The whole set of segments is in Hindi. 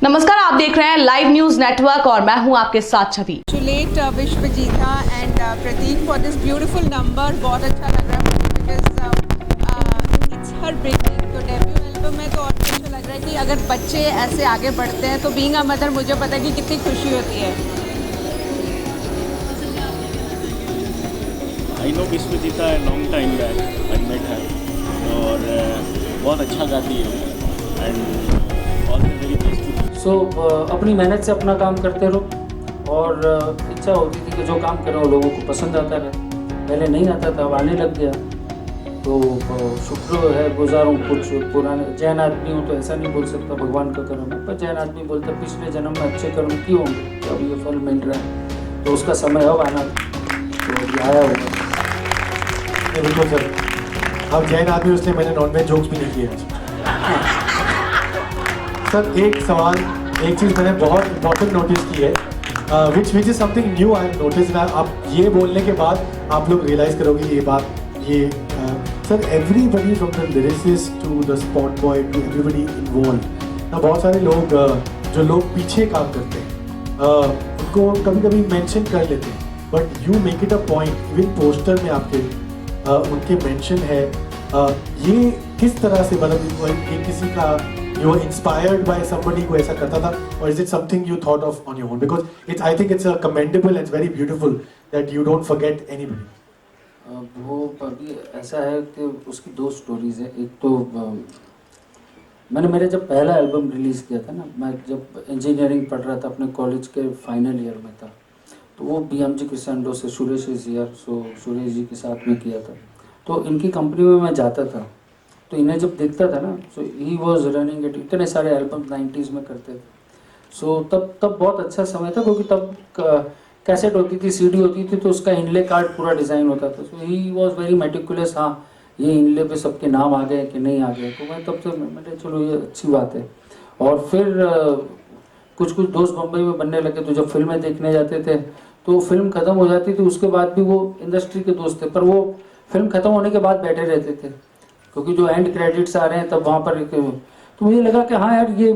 नमस्कार, आप देख रहे हैं लाइव न्यूज नेटवर्क और मैं हूं आपके साथ Chhavi. Congratulate Vishwajeeta and Prateek for this beautiful number. बहुत अच्छा लग रहा है बिकॉज इट्स हर ब्रेकिंग। तो डेब्यू एल्बम में तो और भी अच्छा लग रहा है कि अगर बच्चे ऐसे आगे बढ़ते हैं तो बीइंग अ मदर मुझे पता है कि कितनी खुशी होती है। I know Vishwajeeta long time back I met her और बहुत अच्छा गाती है and all the very best. So अपनी मेहनत से अपना काम करते रहो और इच्छा होती थी कि जो काम करो लोगों को पसंद आता है। पहले नहीं आता था, अब आने लग गया। तो शुक्र है, गुजार हूँ। कुछ पुराने जैन आदमी हूँ तो ऐसा नहीं बोल सकता भगवान का कर्म है, पर जैन आदमी बोलता पिछले जन्म में अच्छे कर्म किए होंगे तो अब ये फल मिल रहा है, तो उसका समय अब आना तो ये आया होगा। बिल्कुल सर, अब जैन आदमी उसने मैंने नॉनवेज जोक्स भी नहीं किए। सर एक सवाल, एक चीज़ मैंने बहुत इम्पोर्टेंट नोटिस की है which is something new I have notice. आप ये बोलने के बाद आप लोग रियलाइज़ करोगे ये बात। ये sir everybody from the lyricist to the spot boy to everybody involve ना, बहुत सारे लोग जो लोग पीछे काम करते हैं उनको कभी कभी मेंशन कर लेते हैं, but you make it a point. Even poster में आपके उनके मेंशन है। ये किस तरह से, मतलब ये किसी का you were inspired by somebody who ऐसा करता था, or is it something you thought of on your own? Because I think it's a commendable and it's very beautiful that you don't forget anybody. वो अभी ऐसा है कि उसकी दो स्टोरीज है। एक तो मैंने मेरे जब पहला एल्बम रिलीज़ किया था ना, मैं जब इंजीनियरिंग पढ़ रहा था, अपने कॉलेज के फाइनल ईयर में था, तो वो BMG क्रिसेंडो से सुरेश इज हियर, सो सुरेश जी के साथ में किया था। तो इनकी कंपनी में मैं जाता था, तो इन्हें जब देखता था ना, सो ही वॉज रनिंग इट। इतने सारे एल्बम 90s में करते थे। सो तब बहुत अच्छा समय था, क्योंकि तब कैसेट होती थी, CD होती थी, तो उसका इनले कार्ड पूरा डिज़ाइन होता था। सो ही वॉज वेरी मेटिकुलस। हाँ, ये इनले पे सबके नाम आ गए कि नहीं आ गए, तो मैं तब से मैंने चलो ये अच्छी बात है। और फिर कुछ दोस्त बम्बई में बनने लगे, तो जब फिल्में देखने जाते थे तो फिल्म ख़त्म हो जाती थी, उसके बाद भी वो इंडस्ट्री के दोस्त थे, पर वो फिल्म ख़त्म होने के बाद बैठे रहते थे, क्योंकि जो एंड क्रेडिट्स आ रहे हैं तब वहाँ पर तो मुझे लगा कि हाँ यार, ये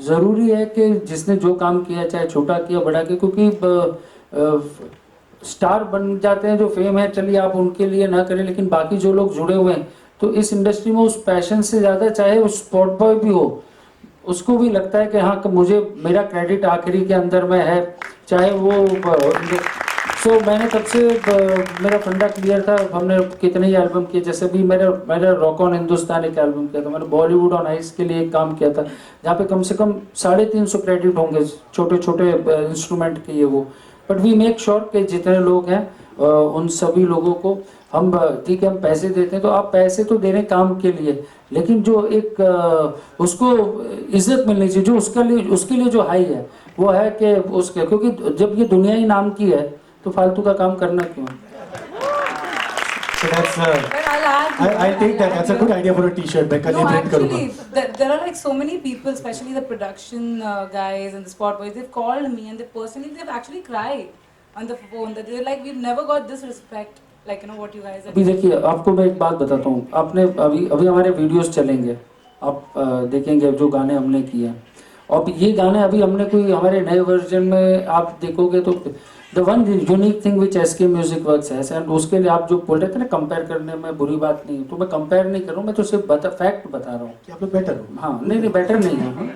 ज़रूरी है कि जिसने जो काम किया, चाहे छोटा किया बड़ा किया, क्योंकि स्टार बन जाते हैं जो फेम है, चलिए आप उनके लिए ना करें, लेकिन बाकी जो लोग जुड़े हुए हैं तो इस इंडस्ट्री में उस पैशन से ज़्यादा, चाहे वो स्पॉट बॉय भी हो, उसको भी लगता है कि हाँ कि मुझे मेरा क्रेडिट आखिरी के अंदर में है, चाहे वो सो मैंने तब से मेरा फंडा क्लियर था। हमने कितने ही एल्बम किए, जैसे भी मेरा रॉक ऑन हिंदुस्तान एक एल्बम किया था, मैंने बॉलीवुड ऑन आइस के लिए एक काम किया था, जहाँ पे कम से कम 350 क्रेडिट होंगे, छोटे छोटे इंस्ट्रूमेंट के ये वो। बट वी मेक श्योर कि जितने लोग हैं उन सभी लोगों को हम, ठीक है हम पैसे देते हैं, तो आप पैसे तो दे रहे हैं काम के लिए, लेकिन जो एक उसको इज्जत मिलनी चाहिए, जो उसके लिए जो हाई है वो है कि उसके, क्योंकि जब ये दुनिया ही नाम की है तो फालतू का काम करना क्यों। So that's I take that. That's a good idea for a T-shirt. मैं कल ही print करूँगा. There are like so many people, especially the production guys and the spot boys. They've called me and they've actually cried on the phone that they're like, we've never got this respect, like you know what you guys are. अभी देखिए, आपको मैं एक बात बताता हूँ। आपने अभी हमारे वीडियोस चलेंगे, आप देखेंगे जो गाने हमने किए हैं, और ये गाने अभी हमने कोई हमारे नए वर्जन में आप देखोगे तो the one unique thing which SK music works है, एंड उसके लिए आप जो बोल रहे थे ना कंपेयर करने में बुरी बात नहीं, तो मैं कंपेयर नहीं कर रहा हूँ, मैं तो सिर्फ फैक्ट बता रहा हूँ कि आप लोग बेटर हो। हाँ नहीं बेटर नहीं है,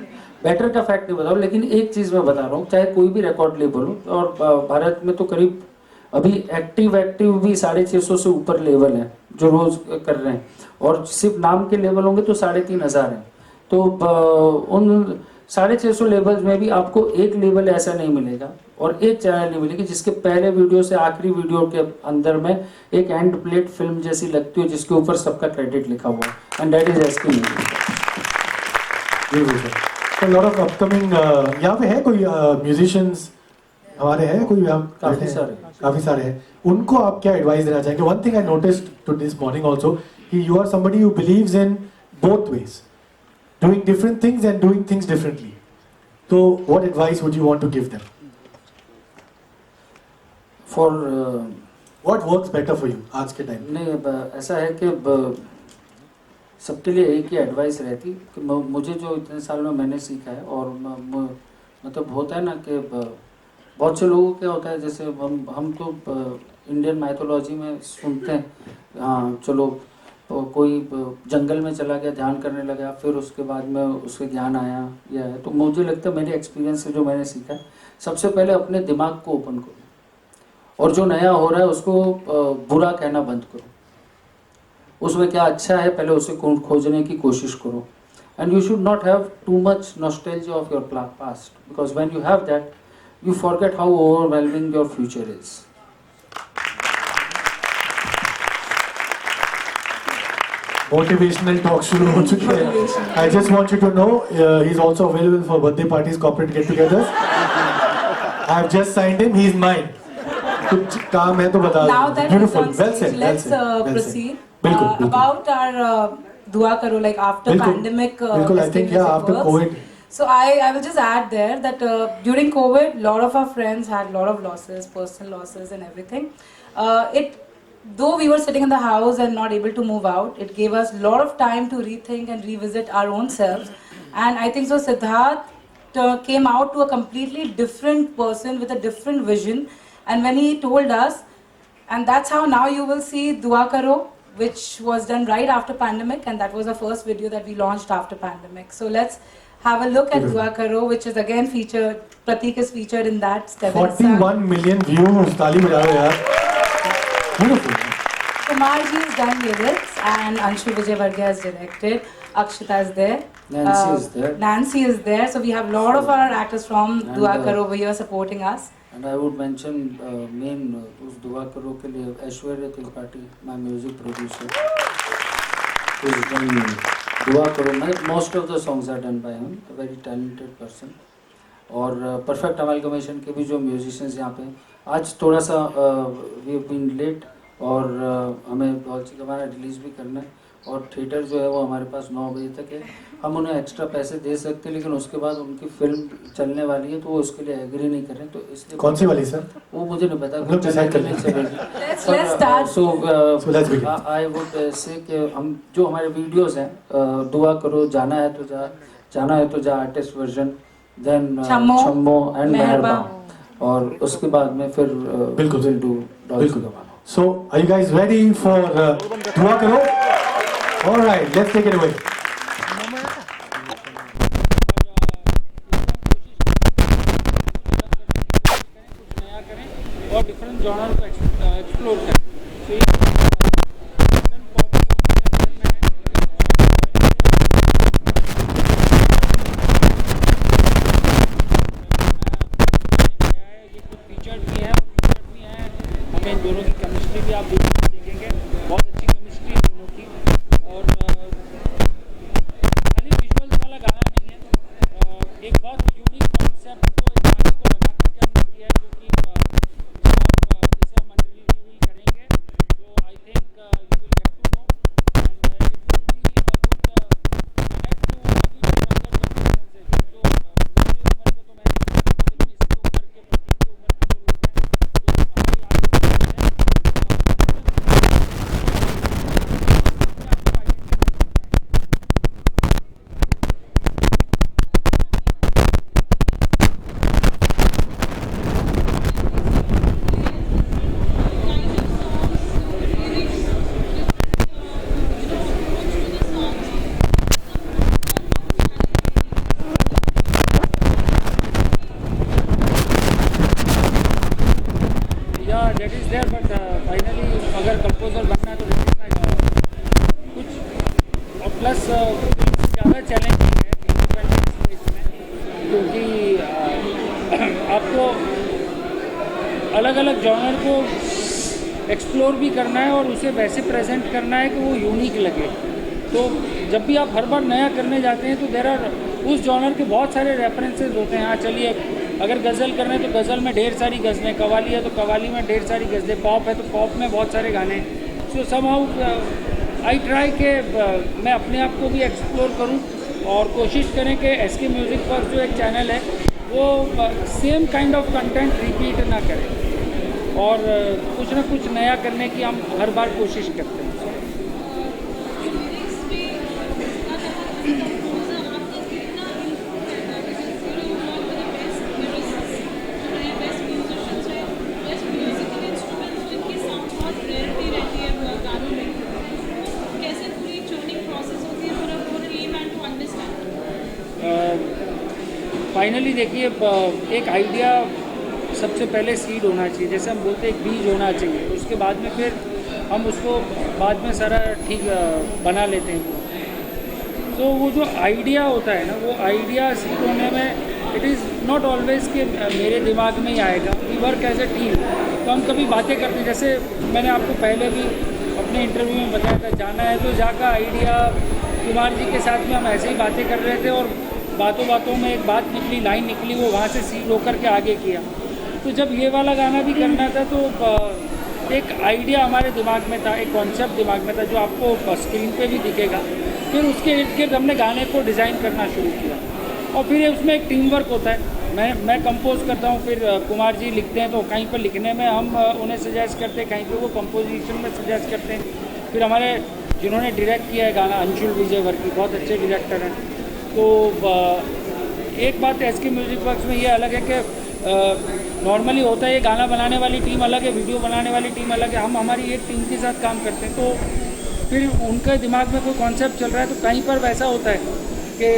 बेटर का फैक्ट नहीं बता रहा हूँ, लेकिन एक चीज़ मैं बता रहा हूँ, चाहे कोई भी रिकॉर्ड लेबल हो, और भारत में तो करीब अभी एक्टिव भी 650 से ऊपर लेवल है जो रोज कर रहे हैं, और सिर्फ नाम के लेवल होंगे तो 3500 हैं। तो उन 650 लेवल्स में भी आपको एक लेवल ऐसा नहीं मिलेगा और एक चैनल नहीं मिलेगी जिसके पहले वीडियो से आखिरी वीडियो के अंदर में एक एंड प्लेट फिल्म जैसी लगती हो, जिसके ऊपर सबका क्रेडिट लिखा हुआ है, and that is SK music. So lot of upcoming यहाँ पे है कोई musicians हमारे हैं कोई, काफी सारे हैं, उनको आप क्या एडवाइस देना चाहेंगे? One thing I noticed to this morning also, you are somebody who believes in both ways, doing different things and doing things differently. So what advice would you want to give them? For what works better for you आज के टाइम? नहीं, ऐसा है कि सबके लिए एक ही एडवाइस रहती कि मुझे जो इतने साल में मैंने सीखा है, और मतलब होता है ना कि बहुत से लोगों क्या होता है, जैसे हम तो इंडियन माइथोलॉजी में सुनते हैं, हाँ चलो कोई जंगल में चला गया, ध्यान करने लगा, फिर उसके बाद में उसके ज्ञान आया या है। तो मुझे लगता है मेरे एक्सपीरियंस से जो मैंने सीखा, सबसे पहले अपने दिमाग को ओपन करो, और जो नया हो रहा है उसको बुरा कहना बंद करो, उसमें क्या अच्छा है पहले उसे खोजने की कोशिश करो। And you should not have too much nostalgia of your past, because when you have that you forget how overwhelming your future is. Motivational talk शुरू हो चुकी है. I just want you to know he's also available for birthday parties, corporate get-togethers. I have just signed him. He's mine. कुछ काम है तो बता दो. Now that Beautiful. is on Well stage, said. let's well said. proceed. बिल्कुल. About our Dua Karo, like after pandemic. बिल्कुल. I think yeah, after COVID. So I will just add there that during COVID, a lot of our friends had a lot of losses, personal losses and everything. Though we were sitting in the house and not able to move out, it gave us a lot of time to rethink and revisit our own selves. And I think so Siddharth came out to a completely different person with a different vision. And when he told us, and that's how now you will see Dua Karo, which was done right after pandemic, and that was the first video that we launched after pandemic. So let's have a look at Dua Karo, which is again featured. Pratik is featured in that. 41 million views. ताली बजाओ यार. Beautiful. Kumar ji has done lyrics and Anshu Vijay Varghese has directed. Akshita is there. Nancy is there. Nancy is there. So we have a lot of our actors from And, Dua Karo over here supporting us. And I would mention main उस दुआ करो के लिए Aishwarya Tripathi, my music producer, who's done दुआ करो. Most of the songs are done by him, a very talented person. और परफेक्ट अमलगमेशन के भी जो म्यूजिशियंस यहाँ पे, आज थोड़ा सा वी हैव बीन लेट, और हमें बहुत हमारा रिलीज़ भी करना है, और थिएटर जो है वो हमारे पास 9 बजे तक है. हम उन्हें एक्स्ट्रा पैसे दे सकते हैं, लेकिन उसके बाद उनकी फिल्म चलने वाली है तो वो उसके लिए एग्री नहीं कर रहे, तो इसलिए. कौन सी वाली सर? वो मुझे नहीं पता. Let's start. So let's begin. I would say कि हम जो हमारे वीडियोस हैं, दुआ करो, जाना है तो जा आर्टिस्ट वर्जन, देन छम्मो एंड मेहरबा, और उसके बाद में फिर बिल्कुल विल डू बिल्कुल. So are you guys ready for Dua Karo? All right, let's take it away. और डिफरेंट जॉनर को एक्सप्लोर करें. So ये दोनों की केमिस्ट्री भी आप देखेंगे, बहुत अच्छी केमिस्ट्री है दोनों की. और खाली विजुअल्स वाला गाना नहीं है, एक बहुत यूनिक कॉन्सेप्ट को एक गाने को बना करके हमने किया है, जो कि जिसे हम रिवील करेंगे, जो I think you will get to know, and it will be a good connect to अभी जो यंगर जनरेशन से, जो मेरी उम्र के तो मैंने लेकिन इसकी उम्र के प्रतीक की उम्र के जो लोग हैं, that is there, but finally अगर कंपोजर बनना है तो कुछ, और प्लस ज़्यादा चैलेंजिंग है इंडिपेंडेंट स्पेस में, क्योंकि आपको अलग अलग जॉनर को एक्सप्लोर भी करना है और उसे वैसे प्रेजेंट करना है कि वो यूनिक लगे. तो जब भी आप हर बार नया करने जाते हैं तो देर आर उस जॉनर के बहुत सारे रेफरेंसेस होते हैं. हाँ चलिए, अगर गज़ल कर रहे हैं तो गज़ल में ढेर सारी गज़लें, कवाली है तो कवाली में ढेर सारी गज़लें, पॉप है तो पॉप में बहुत सारे गाने. सो समहाउ आई ट्राई के मैं अपने आप को भी एक्सप्लोर करूं और कोशिश करें कि एसके म्यूज़िक पर जो एक चैनल है वो same kind of content repeat ना करें, और कुछ ना कुछ नया करने की हम हर बार कोशिश करते हैं. फाइनली देखिए एक आइडिया सबसे पहले सीड होना चाहिए, जैसे हम बोलते हैं एक बीज होना चाहिए, उसके बाद में फिर हम उसको बाद में सारा ठीक बना लेते हैं। तो वो जो आइडिया होता है ना, वो आइडिया सीड होने में इट इज़ नॉट ऑलवेज कि मेरे दिमाग में ही आएगा। We work as a team. तो हम कभी बातें करते हैं, जैसे मैंने आपको पहले भी अपने इंटरव्यू में बताया था, जाना है तो जा का आइडिया कुमार जी के साथ में हम ऐसे ही बातें कर रहे थे और बातों बातों में एक बात निकली, लाइन निकली, वो वहाँ से सीड होकर के आगे किया। तो जब ये वाला गाना भी करना था तो एक आइडिया हमारे दिमाग में था, एक कॉन्सेप्ट दिमाग में था जो आपको स्क्रीन पे भी दिखेगा। फिर उसके इर्द गिर्द हमने गाने को डिज़ाइन करना शुरू किया और फिर उसमें एक टीम वर्क होता है। मैं कंपोज करता हूँ, फिर कुमार जी लिखते हैं, तो कहीं पर लिखने में हम उन्हें सजेस्ट करते हैं, कहीं पर वो कंपोजिशन में सजेस्ट करते हैं। फिर हमारे जिन्होंने डायरेक्ट किया है गाना, अंशुल विजयवर्गीय, बहुत अच्छे डायरेक्टर हैं। तो एक बात एसके म्यूज़िक वर्क्स में ये अलग है कि नॉर्मली होता है ये गाना बनाने वाली टीम अलग है, वीडियो बनाने वाली टीम अलग है। हम हमारी एक टीम के साथ काम करते हैं, तो फिर उनके दिमाग में कोई कॉन्सेप्ट चल रहा है तो कहीं पर वैसा होता है कि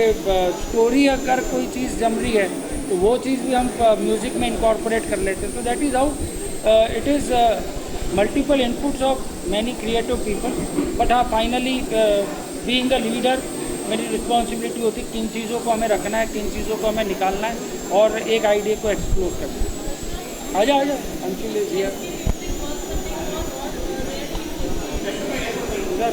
स्टोरी अगर कोई चीज़ जम रही है तो वो चीज़ भी हम म्यूज़िक में इनकॉर्पोरेट कर लेते हैं। तो that is how it is multiple inputs of many creative people. But हाँ, फाइनली बीइंग अ लीडर मेरी रिस्पॉन्सिबिलिटी होती है किन चीज़ों को हमें रखना है, किन चीज़ों को हमें निकालना है और एक आइडिया को एक्सप्लोर करना है। आजा Anshul is here sir.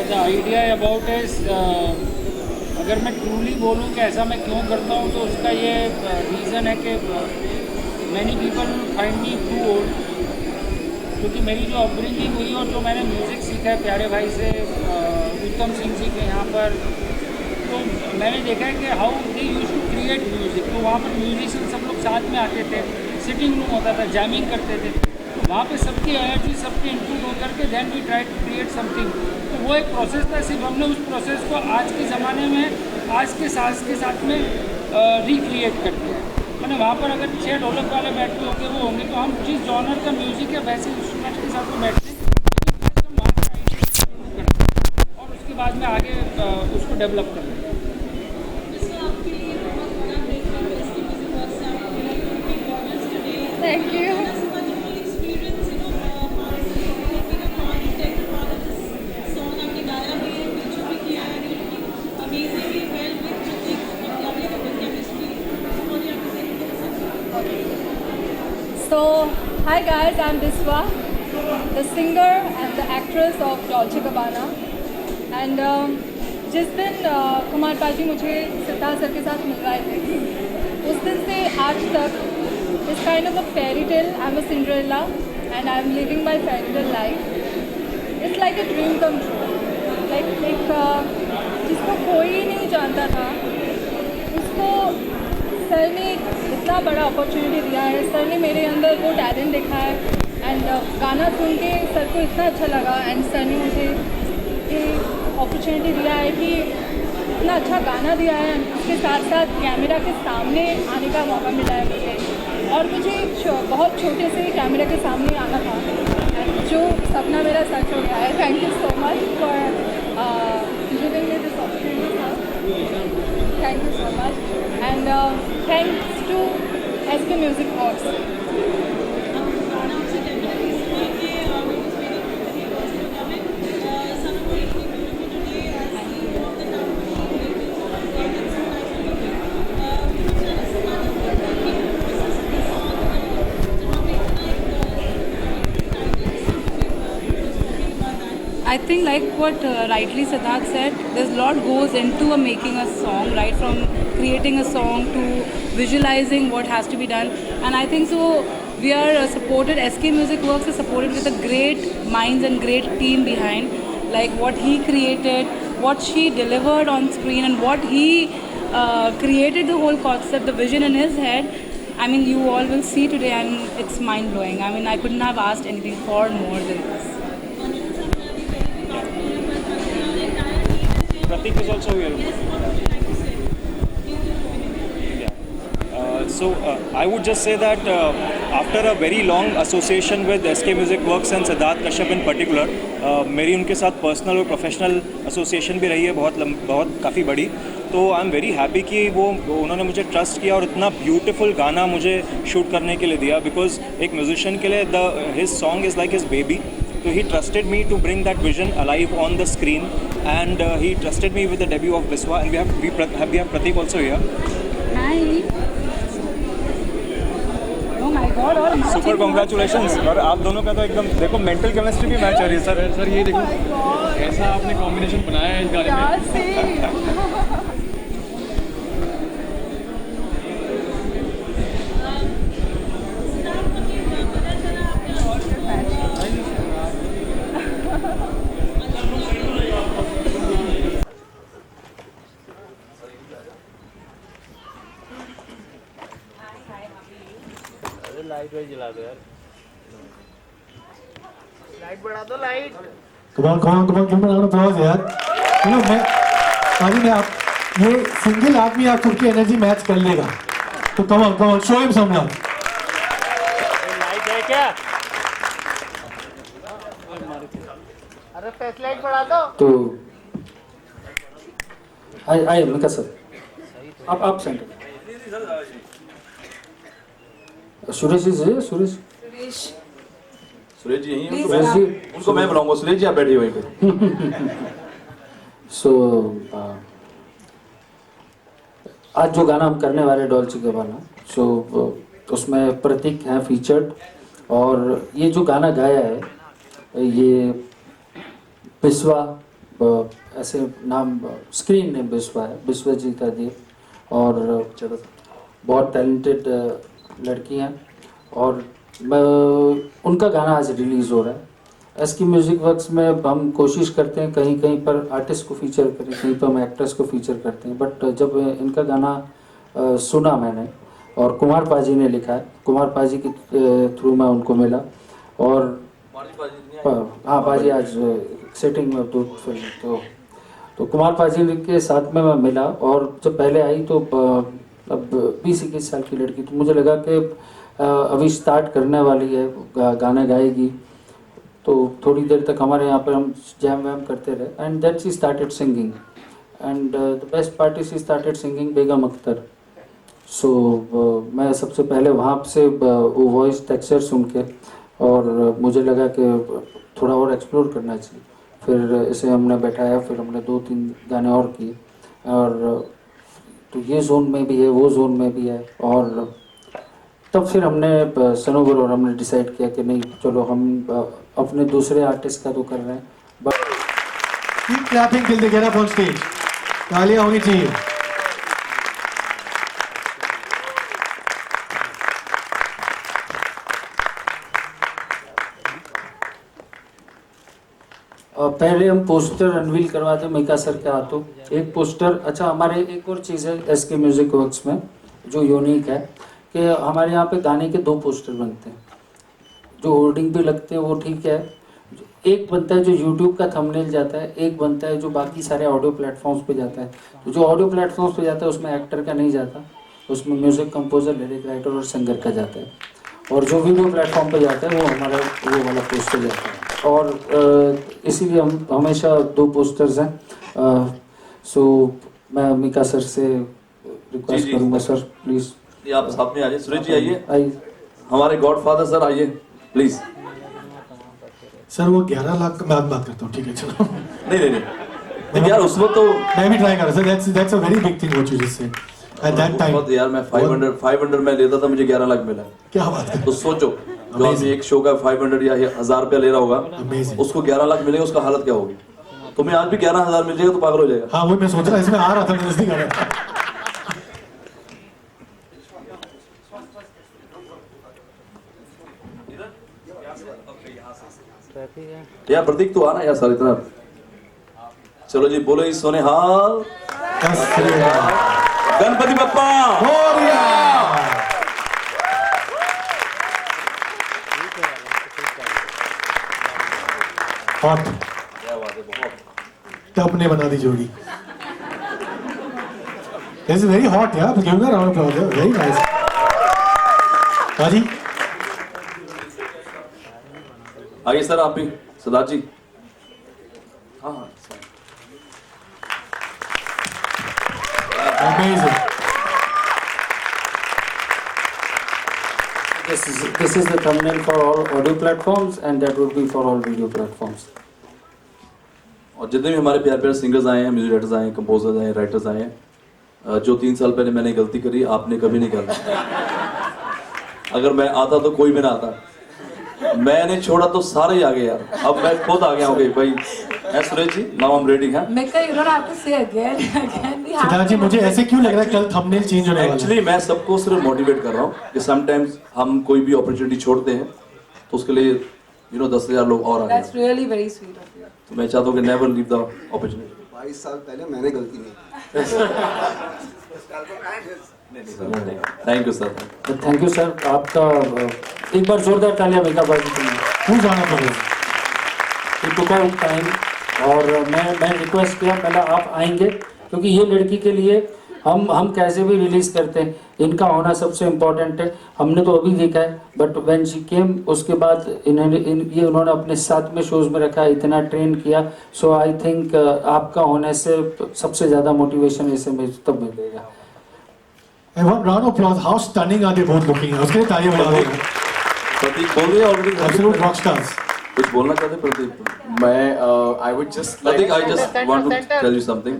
The idea about is, अगर मैं ट्रूली बोलूँ कि ऐसा मैं क्यों करता हूँ, तो उसका ये रीज़न है कि many people find me too old, क्योंकि मेरी जो अपब्रिंगिंग हुई और जो मैंने म्यूज़िक सीखा है प्यारे भाई से, उत्तम सिंह जी के यहाँ पर, तो मैंने देखा है कि how they use to create music. तो वहाँ पर म्यूजिशियन सब लोग साथ में आते थे, सिटिंग रूम होता था, जैमिंग करते थे, तो वहाँ पे सबकी एनर्जी, सबके इनपुट होकर के then we try to create something. तो वो एक प्रोसेस था, सिर्फ हमने उस प्रोसेस को आज के ज़माने में आज के साज के साथ में रिक्रिएट कर दिया। मैंने वहाँ पर अगर 6 ढोलक वाले बैठे होंगे वो होंगे, तो हम जिस जॉनर का म्यूज़िक है वैसे इंस्ट्रूमेंट के साथ में बैठते हैं और उसके बाद में आगे उसको डेवलप करते हैं। Thank you. So, hi guys, I'm Biswa, the singer and the actress of Dolce Gabbana. And जिस दिन कुमार पाजी मुझे सितार सर के साथ मिलवाए थे, उस दिन से आज तक it's kind of a fairy tale. I'm a Cinderella and I'm living my fairy tale life. It's like a dream come true. Like एक जिसको कोई नहीं जानता था, उसको सर ने इतना बड़ा अपॉर्चुनिटी दिया है। सर ने मेरे अंदर वो टैलेंट देखा है एंड गाना सुन के सर को इतना अच्छा लगा एंड सर ने मुझे ये अपॉर्चुनिटी दिया है कि इतना अच्छा गाना दिया है, उसके साथ साथ कैमरा के सामने आने का मौका मिला है मुझे। और मुझे बहुत छोटे से कैमरा के सामने आना था एंड जो सपना मेरा सच हो गया है। Thank you so much for giving me this opportunity. Thank you so much and thanks to SK Music Works. I think like what rightly Siddharth said, there's a lot goes into making a song, right from creating a song to visualizing what has to be done. And I think so we are supported, SK Music Works is supported with a great minds and great team behind, like what he created, what she delivered on screen and what he created the whole concept, the vision in his head. I mean, you all will see today and it's mind-blowing. I mean, I couldn't have asked anything far more than this. Pratik is also here. Yeah. So I would just say that after a very long association with SK Music Works and Siddharth Kashyap in particular, मेरी उनके साथ पर्सनल और प्रोफेशनल एसोसिएशन भी रही है बहुत काफ़ी बड़ी. तो आई एम वेरी हैप्पी कि उन्होंने मुझे ट्रस्ट किया और इतना ब्यूटीफुल गाना मुझे शूट करने के लिए दिया. बिकॉज एक म्यूजिशियन के लिए his song is like his baby. So he trusted me to bring that vision alive on the screen, and he trusted me with the debut of Biswa, and we have Pratik also here. Hi. Oh my God! और Super congratulations. और आप दोनों का तो एकदम देखो मेंटल केमिस्ट्री भी मैच हो रही है सर. सर ये देखो कैसा आपने कॉम्बिनेशन बनाया है इस गाने में. कमाल क्यों बना applause यार. मैं आप ये सिंगल आदमी आप सबकी एनर्जी मैच कर लेगा. तो कमाल show him some love. Light है क्या? अरे फेस लाइट बढ़ा दो. तो आइए मिका सर, आप सेंटर. सुरेश जी से सुरेश जी यहीं हैं. सुरेश जी उनको मैं बुलाऊंगा. सुरेश जी आप बैठिए वहीं पे. सो आज जो गाना हम करने वाले डॉल्चे गबाना, सो उसमें प्रतीक हैं फीचर्ड. और ये जो गाना गाया है ये बिस्वा, ऐसे नाम स्क्रीन नेम बिस्वा है, बिस्वजीत अदीब. और बहुत टैलेंटेड लड़की हैं. और उनका गाना आज रिलीज़ हो रहा है. एसके म्यूज़िक वर्क्स में हम कोशिश करते हैं कहीं कहीं पर आर्टिस्ट को फीचर करें, कहीं पर हम एक्ट्रेस को फीचर करते हैं. बट जब इनका गाना सुना मैंने और कुमार पाजी ने लिखा है, कुमार पाजी के थ्रू मैं उनको मिला. और हाँ पाजी आज सेटिंग में दो फिल्म, तो कुमार पाजी के साथ में मैं मिला. और जब पहले आई तो अब 20-21 साल की लड़की, तो मुझे लगा कि अभी स्टार्ट करने वाली है, गाना गाएगी. तो थोड़ी देर तक हमारे यहाँ पर हम जैम वैम करते रहे. And then she started singing. And the best part is she started singing Begum Akhtar. So मैं सबसे पहले वहाँ से वो वॉइस टेक्सचर सुन के और मुझे लगा कि थोड़ा और एक्सप्लोर करना चाहिए. फिर इसे हमने बैठाया, फिर हमने 2-3 गाने और किए. और तो ये जोन में भी है, वो जोन में भी है. और तब फिर हमने सनोवर और हमने डिसाइड किया कि नहीं चलो हम अपने दूसरे आर्टिस्ट का तो कर रहे हैं. Keep clapping till they get up on stage. तालियां होनी चाहिए. पहले हम पोस्टर अनवील करवाते मिका सर के हाथों. एक पोस्टर, अच्छा हमारे एक और चीज़ है एसके म्यूज़िक वर्क्स में जो यूनिक है कि हमारे यहाँ पे गाने के 2 पोस्टर बनते हैं. जो होर्डिंग पे लगते हैं वो ठीक है. एक बनता है जो यूट्यूब का थंबनेल जाता है, एक बनता है जो बाकी सारे ऑडियो प्लेटफॉर्म्स पे जाता है. तो जो ऑडियो प्लेटफॉर्म्स पे जाता है उसमें एक्टर का नहीं जाता, उसमें म्यूज़िक कंपोजर, लिरिक राइटर और सिंगर का जाता है. और जो वीडियो प्लेटफॉर्म पे जाता है वो हमारा वो वाला पोस्टर जाता है. और इसीलिए हम हमेशा 2 पोस्टर्स हैं. सो मैं मिका सर से रिक्वेस्ट करूँगा सर प्लीज़ आप साथ में आइए. सुरेश जी आइए. हमारे गॉडफादर सर आइए प्लीज. सर वो 11 लाख का मैं बात करता हूँ. ठीक है चलो. नहीं यार उसमें तो मैं भी ट्राई कर रहा था. That's a very big thing what you just said. At that time यार मैं 500 में लेता था, मुझे 11 लाख मिला. क्या बात है. तो सोचो जो आदमी एक शो का 500 या 1000 रुपया ले रहा होगा, उसको 11 लाख मिलेगा, उसका हालत क्या होगी. तुम्हें आज भी 11,000 मिल जाएगा तो पागल हो जाएगा. हाँ वो मैं सोच रहा इसमें आ रहा था, मैं नहीं कर रहा था. यार प्रतीक तू आना यार सर इतना. चलो जी बोलो इस सोने हाल गणपति बप्पा. हॉट टप ने बना दी जोड़ी. This is very hot, yeah. Give me a round of applause. Very nice. पाजी आइए सर, आप भी सिद्धार्थ जी। हाँ हाँ Amazing. This is the thumbnail for all audio platforms and that would be for all video platforms. और जितने भी हमारे प्यारे प्यारे सिंगर्स आए हैं, म्यूजिक डायरेक्टर्स आए हैं, कंपोजर्स आए हैं, राइटर्स आए हैं, जो 3 साल पहले मैंने गलती करी आपने कभी नहीं करी। अगर मैं आता तो कोई भी ना आता, मैंने छोड़ा तो सारे ही आ गए यार। अब मैं खुद आ गया हूँ भाई। Suresh ji, now I am ready. है Mika, you don't have to say again. We have Siddharth ji, मुझे ऐसे क्यों लग रहा है कल थंबनेल चेंज होने वाला है? एक्चुअली मैं सबको सिर्फ मोटिवेट कर रहा हूँ कि समटाइम्स हम कोई भी अपॉर्चुनिटी छोड़ते हैं तो उसके लिए 10,000 लोग और आ गए। That's really very sweet of you. तो मैं चाहता हूँ कि नेवर लीव द अपॉर्चुनिटी। 22 साल पहले मैंने गलती नहीं thank you sir. Thank you sir. आपका एक बार जोरदार तालियां मेका भाई के लिए। Who's on up again? It took out time और मैं रिक्वेस्ट किया पहले आप आएंगे क्योंकि ये लड़की के लिए हम कैसे भी रिलीज करते हैं, इनका होना सबसे इम्पोर्टेंट है। हमने तो अभी देखा है बट व्हेन शी केम उसके बाद उन्होंने अपने साथ में शोज में रखा, इतना ट्रेन किया। सो आई थिंक आपका होने से सबसे ज़्यादा मोटिवेशन ऐसे में तब मिलेगा। And one round of applause. How stunning are they both looking? उसके लिए तालियां बजा दो। प्रतीक बोल रहे हैं ऑलरेडी। Absolute rock stars. कुछ बोलना चाहते प्रतीक? मैं I would just Prateek, I just want to tell you something.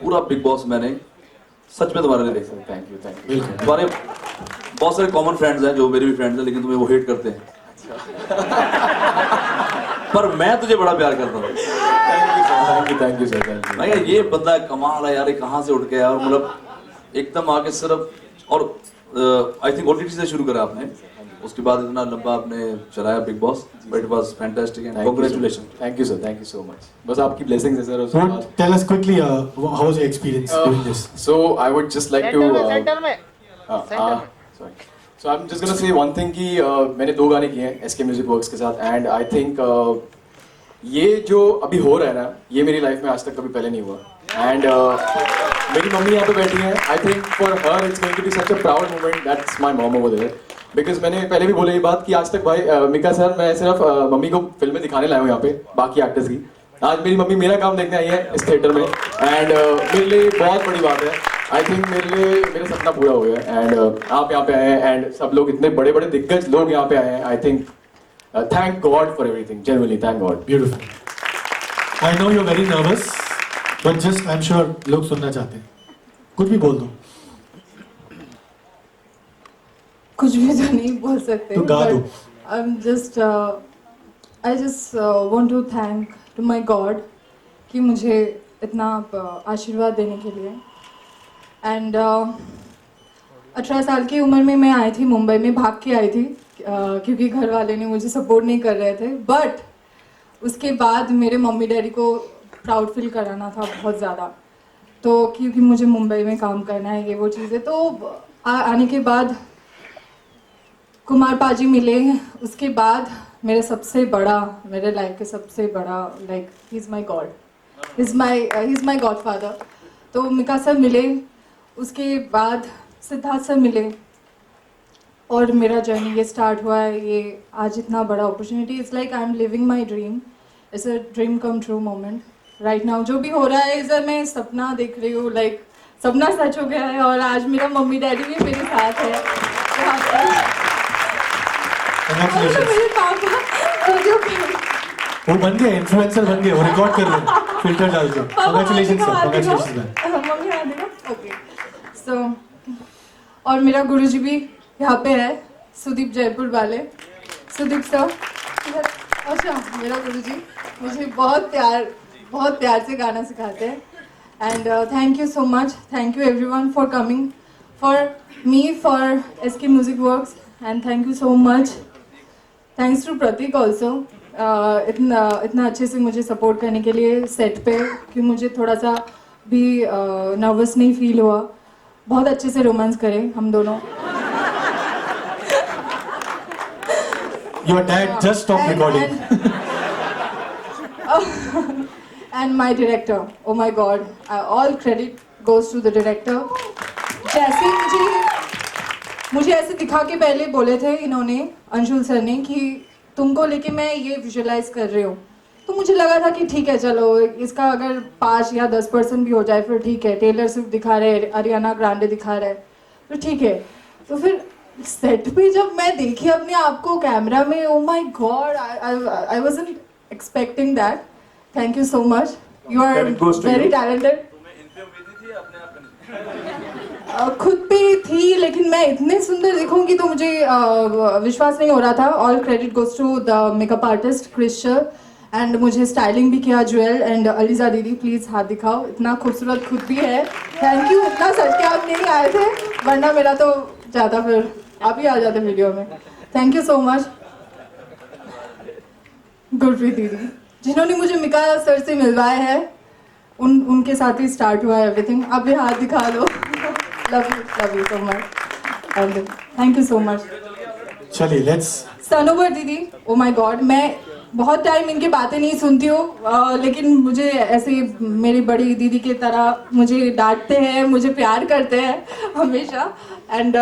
पूरा बिग बॉस मैंने सच में तुम्हारे लिए देखा। Thank you. तुम्हारे बहुत सारे कॉमन फ्रेंड्स हैं जो मेरे भी फ्रेंड्स हैं, लेकिन तुम्हें वो हेट करते हैं। पर मैं तुझे बड़ा प्यार करता हूँ। Thank you sir. मैं ये बंदा कमाल है यार, ये कहाँ से उठ गया और मतलब एकदम आके सिर्फ। और आई थिंक OTT से शुरू करा आपने, उसके बाद इतना लंबा आपने चलाया big boss, but it was fantastic and congratulation. Thank you sir, thank you so much. बस आपकी ब्लेसिंग्स है sir. So tell us quickly how was your experience doing this? So I would just like to sorry. So I'm just gonna say one thing कि मैंने 2 गाने किए हैं SK Music Works के साथ एंड आई थिंक ये जो अभी हो रहा है ना, ये मेरी लाइफ में आज तक कभी पहले नहीं हुआ। एंड मेरी मम्मी यहाँ पे बैठी हैं। I think for her it's going to be such a proud moment. That's my mom over there. Because मैंने पहले भी बोला ये बात कि आज तक भाई मिका सर मैं सिर्फ मम्मी को फिल्में दिखाने लाया हूँ यहाँ पे बाकी एक्टर्स की। आज मेरी मम्मी मेरा काम देखने आई है इस थिएटर में एंड मेरे लिए बहुत बड़ी बात है। आई थिंक मेरे लिए मेरा सपना पूरा हो गया एंड आप यहाँ पे आए हैं एंड सब लोग इतने बड़े बड़े दिग्गज लोग यहाँ पे आए हैं। I think thank God for everything, genuinely thank God. Beautiful. I know you're very nervous, but just I'm sure लोग सुनना चाहते हैं। कुछ भी बोल दो। कुछ भी तो नहीं बोल सकते। तो गा दो। I just want to thank to my God कि मुझे इतना आशीर्वाद देने के लिए। एंड 18 साल की उम्र में मैं आई थी मुंबई में, भाग के आई थी क्योंकि घर वाले ने मुझे सपोर्ट नहीं कर रहे थे। बट उसके बाद मेरे मम्मी डैडी को प्राउड फील कराना था बहुत ज़्यादा, तो क्योंकि मुझे मुंबई में काम करना है, ये वो चीज़ें। तो आने के बाद कुमार पाजी मिले। उसके बाद मेरे लाइफ के सबसे बड़ा like he is my God, he is my God father. तो मिका सर मिले, उसके बाद सिद्धार्थ सर मिले और मेरा जर्नी ये स्टार्ट हुआ है। ये आज इतना बड़ा opportunity, it's like I am living my dream. It's a dream come true moment right now. जो भी हो रहा है इधर मैं सपना देख रही हूँ, लाइक सपना सच हो गया है और आज मेरा मम्मी डैडी भी मेरे साथ है यहाँ पर। Congratulations. मेरे पापा वो बन गए, इन्फ्लुएंसर बन गए, वो रिकॉर्ड कर रहे हैं फिल्टर डाल के। Congratulations sir, congratulations man. Mummy आ देगा, ओके। सो और मेरा गुरुजी भी यहाँ पे है, सुदीप जयपुर वाले। सुदीप सर, अच्छा मेरा गुरुजी मुझे बहुत प्यार से गाना सिखाते हैं। And thank you so much, thank you everyone for coming, for me, for SK Music Works, and thank you so much, thanks to Prateek also इतना अच्छे से मुझे सपोर्ट करने के लिए सेट पे, कि मुझे थोड़ा सा भी नर्वस नहीं फील हुआ। बहुत अच्छे से रोमांस करें हम दोनों। Your dad just stopped recording. And my director, oh my God, all credit goes to the director, जैसिन जी, मुझे ऐसे दिखा के पहले बोले थे इन्होंने, अंशुल सर ने, कि तुमको लेके मैं ये विजुअलाइज कर रही हूँ। तो मुझे लगा था कि ठीक है चलो इसका अगर 5 या 10% भी हो जाए फिर ठीक है, टेलर स्विफ्ट दिखा रहे, अरियाना ग्रांडे दिखा रहे, तो ठीक है। तो फिर सेट पे जब मैं देखी अपने आप को कैमरा में, oh my god, I wasn't expecting that. Thank you so much, you are very talented. खुद पे थी, लेकिन मैं इतने सुंदर दिखूंगी तो मुझे विश्वास नहीं हो रहा था। All credit goes to the makeup artist Krister, and मुझे स्टाइलिंग भी किया ज्वेल एंड अलीजा दीदी। प्लीज़ हाथ दिखाओ, इतना खूबसूरत खुद भी है। थैंक यू, इतना सच के आप नहीं आए थे, वरना मेरा तो ज़्यादा, फिर आप ही आ जाते वीडियो में। Thank you so much Gurpreet दीदी, जिन्होंने मुझे मिका सर से मिलवाया है, उनके साथ ही स्टार्ट हुआ है एवरीथिंग। आप भी हाथ दिखा दो। Love you so much, thank you so much. चलिए लेट्स सनोवर दीदी, ओ माय गॉड, मैं बहुत टाइम इनकी बातें नहीं सुनती हूँ, लेकिन मुझे ऐसे मेरी बड़ी दीदी की तरह मुझे डांटते हैं, मुझे प्यार करते हैं हमेशा। And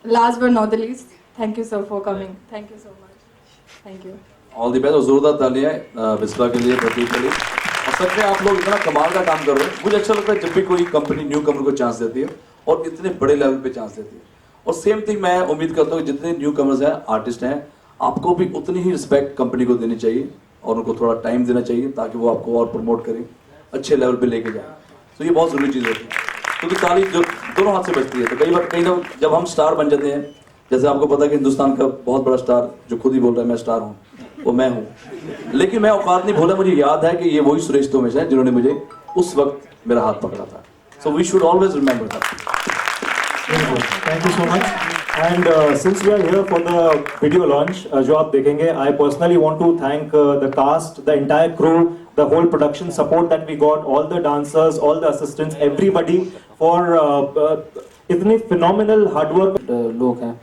last but not the least, thank you sir for coming, thank you so much, thank you. All the best और जोरदार तालियां विस्वा के लिए, प्रतीक के लिए। और सच में आप लोग इतना कमाल का काम कर रहे हैं। मुझे अच्छा लगता है जब भी कोई कंपनी न्यू कमर को चांस देती है और इतने बड़े लेवल पे चांस देती है। और सेम थिंग मैं उम्मीद करता हूँ जितने न्यू कमर्स हैं, आर्टिस्ट हैं, आपको भी उतनी ही रिस्पेक्ट कंपनी को देनी चाहिए और उनको थोड़ा टाइम देना चाहिए ताकि वो आपको और प्रमोट करें, अच्छे लेवल पे लेके जाए। तो ये बहुत ज़रूरी चीज़ होती है, क्योंकि ताली जो दोनों हाथ से बजती है। तो कई बार जब हम स्टार बन जाते हैं, जैसे आपको पता है कि हिंदुस्तान का बहुत बड़ा स्टार जो खुद ही बोल रहा है मैं स्टार हूँ, वो मैं हूँ, लेकिन मैं औकात नहीं भूला। मुझे याद है कि ये वही सुरेश तोमेश है जिन्होंने मुझे उस वक्त मेरा हाथ पकड़ा था। So we should always remember that. Thank you so much. And since we are here for the video launch, जो आप देखेंगे, I personally want to thank the cast, the entire crew, the whole production support that we got, all the dancers, all the assistants, everybody for इतनी phenomenal hard work. लोग हैं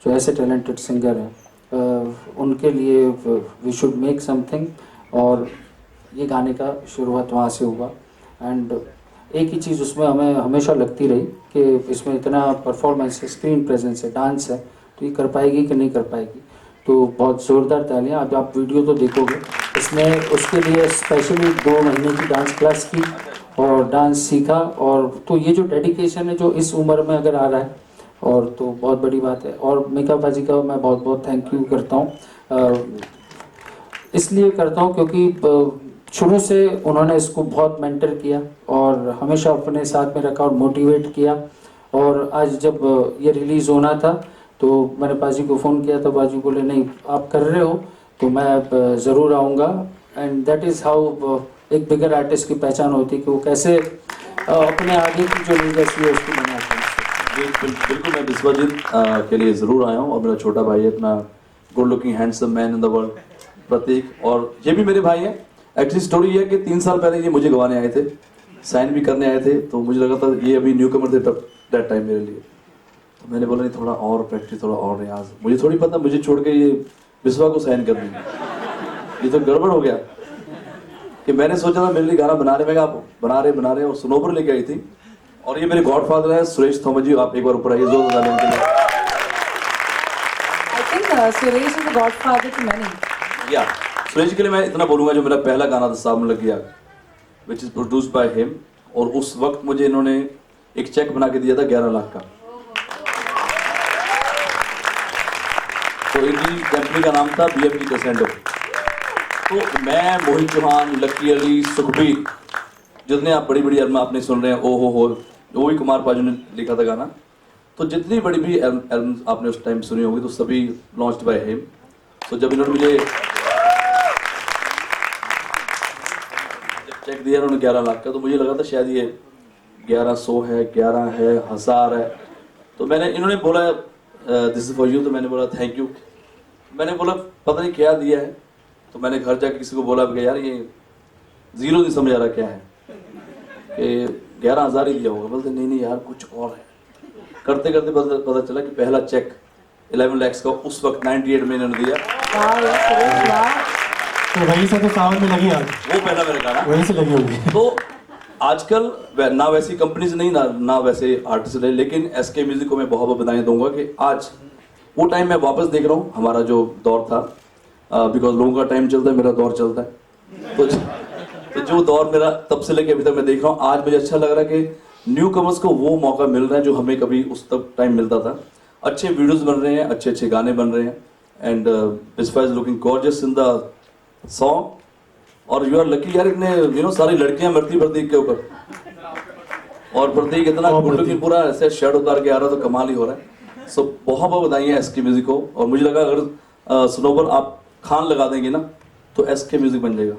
जो ऐसे टैलेंटेड सिंगर हैं, उनके लिए वी शुड मेक समथिंग, और ये गाने का शुरुआत वहाँ से हुआ। एंड एक ही चीज़ उसमें हमें हमेशा लगती रही कि इसमें इतना परफॉर्मेंस है, स्क्रीन प्रेजेंस है, डांस है, तो ये कर पाएगी कि नहीं कर पाएगी। तो बहुत ज़ोरदार तालियां। अब आप वीडियो तो देखोगे, इसमें उसके लिए स्पेशली 2 महीने की डांस क्लास की और डांस सीखा। और तो ये जो डेडिकेशन है जो इस उम्र में अगर आ रहा है, और तो बहुत बड़ी बात है। और मेकअप बाजी का मैं बहुत बहुत थैंक यू करता हूँ, इसलिए करता हूँ क्योंकि शुरू से उन्होंने इसको बहुत मेंटर किया और हमेशा अपने साथ में रखा और मोटिवेट किया। और आज जब ये रिलीज़ होना था तो मैंने बाजी को फ़ोन किया, तो बाजी बोले नहीं आप कर रहे हो तो मैं ज़रूर आऊँगा। एंड दैट इज़ हाउ एक बिगर आर्टिस्ट की पहचान होती है कि वो कैसे अपने आगे की जो लीगेसी है उसको बनाते हैं। बिल्कुल, मैं विश्वजीत के लिए ज़रूर आया हूँ, और मेरा छोटा भाई है, इतना good looking handsome man in the world, Prateek. और ये भी मेरे भाई हैं। एक्चुअली स्टोरी ये है कि 3 साल पहले ये मुझे गवाने आए थे, साइन भी करने आए थे। तो मुझे लगा था ये अभी न्यू कमर थे तब दैट टाइम मेरे लिए। तो मैंने बोला नहीं, थोड़ा और प्रैक्टिस, थोड़ा और रियाज। मुझे थोड़ी पता मुझे छोड़ के ये विश्वा को साइन कर देंगे, ये तो गड़बड़ हो गया। कि मैंने सोचा था मेरे लिए गाना बना रहे, मैं आप बना रहे और स्नोबर लेके आई थी। और ये मेरे गॉडफादर है सुरेश तोमर जी, आप एक बार ऊपर आइए, जोर बता लेने के लिए। I think Suresh is the godfather to many. या सुरेश के लिए मैं इतना बोलूँगा, जो मेरा पहला गाना था सामने लग गया, which is produced by him, और उस वक्त मुझे इन्होंने एक चेक बना के दिया था 11 लाख का। तो इनकी कंपनी का नाम था BMG कैसेंडो। तो मैं, मोहित चौहान, लक्की अली, सुखबीर, जितने आप बड़ी बड़ी एल्बम आपने सुन रहे हैं, ओ हो, वो भी कुमार पाजू ने लिखा था गाना। तो जितनी बड़ी भी एल्बम आपने उस टाइम सुनी होगी, तो सभी लॉन्च्ड बाय हिम। तो जब इन्होंने मुझे चेक दिया उन्होंने 11 लाख का, तो मुझे लगा था शायद ये 1100 है, 11 है, 1000 है। तो मैंने, इन्होंने बोला दिस इज फॉर यू, तो मैंने बोला थैंक यू। मैंने बोला पता नहीं क्या दिया है, तो मैंने घर जाके किसी को बोला कि यार ये 0 नहीं समझ आ रहा क्या है, कि 11,000 ही दिया होगा। बोलते नहीं यार कुछ और है। करते करते पता चला कि पहला चेक 11 lakhs का उस वक्त 98 में इन्होंने दिया। तो वहीं से तो सावन में लगी आग, वो पहला मेरा गाना वहीं से लगी होगी। तो आजकल ना वैसी कंपनीज नहीं ना वैसे आर्टिस्ट रहे, लेकिन एसके म्यूजिक को मैं बहुत बहुत बधाई दूंगा कि आज वो टाइम मैं वापस देख रहा हूँ, हमारा जो दौर था, बिकॉज लोगों का टाइम चलता है, मेरा दौर चलता है, तो जो दौर मेरा तब से लेके अभी तक मैं देख रहा हूँ, आज मुझे अच्छा लग रहा है कि न्यू कमर्स को वो मौका मिल रहा है जो हमें कभी उस तक टाइम मिलता था। अच्छे वीडियोस बन रहे हैं, अच्छे अच्छे गाने बन रहे हैं, and Biswa is looking gorgeous in the song, और यू आर लकी यार, इतने सारी लड़कियां मरती प्रतीक के ऊपर, और प्रतीक इतना गुड की पूरा ऐसे शर्ट उतार के आ रहा है, तो कमाल ही हो रहा है। सो बहुत बहुत बधाई है एसके म्यूजिक को, और मुझे लगा अगर स्नोबर आप खान लगा देंगे ना तो एसके म्यूजिक बन जाएगा,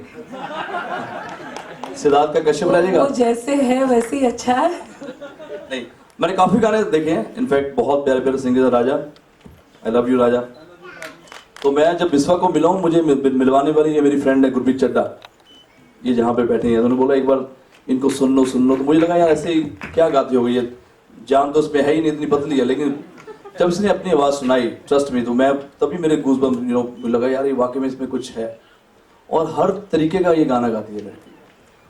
सिद्धार्थ का कश्यप रह जाएगा। वो जैसे है वैसे ही अच्छा है। नहीं, मैंने काफी गाने देखे हैं, इनफैक्ट बहुत प्यारे प्यारे सिंगर है राजा, आई लव यू राजा। तो मैं जब बिस्वा को मिला हूँ, मुझे मिलवाने वाली ये मेरी फ्रेंड है गुरप्रीत चड्डा, ये जहाँ पे बैठे हैं, उन्होंने बोला एक बार इनको सुन लो, तो मुझे लगा यार ऐसे ही क्या गाती होगी ये, जान तो उसमें है ही नहीं, इतनी पतली है, लेकिन जब इसने अपनी आवाज़ सुनाई, ट्रस्ट मी, तो मैं तभी मेरे गूज़बम्स मुझे लगा यार ये वाकई में इसमें कुछ है, और हर तरीके का ये गाना गाती है लड़की।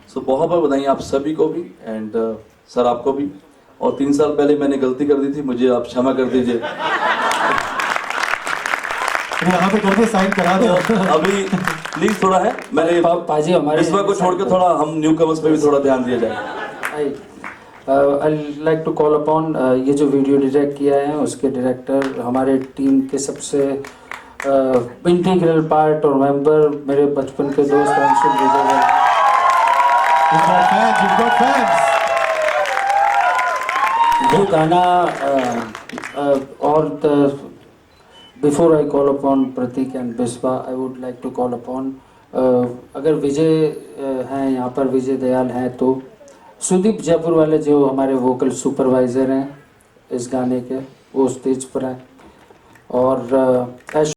सो बहुत बहुत बधाई आप सभी को भी, एंड सर आपको भी। और 3 साल पहले मैंने गलती कर दी थी, मुझे आप क्षमा कर दीजिए। यहाँ पे करके साइन करा दो। अभी प्लीज थोड़ा है, मैंने पाजी हमारे बिस्वा को छोड़ के थोड़ा हम न्यू कमर्स पे भी थोड़ा ध्यान दिया जाए। I like to call upon, ये जो वीडियो डायरेक्ट किया है उसके डायरेक्टर, हमारे टीम के सबसे इंटीग्रल पार्ट और मेंबर, मेरे बचपन के दोस्त अंशुल विजय। ये गाना और before I call upon Prateek and Biswa, I would like to call upon, अगर विजय हैं यहाँ पर, विजय दयाल हैं, तो सुदीप जयपुर वाले जो हमारे वोकल सुपरवाइजर हैं इस गाने के, वो स्टेज पर हैं, और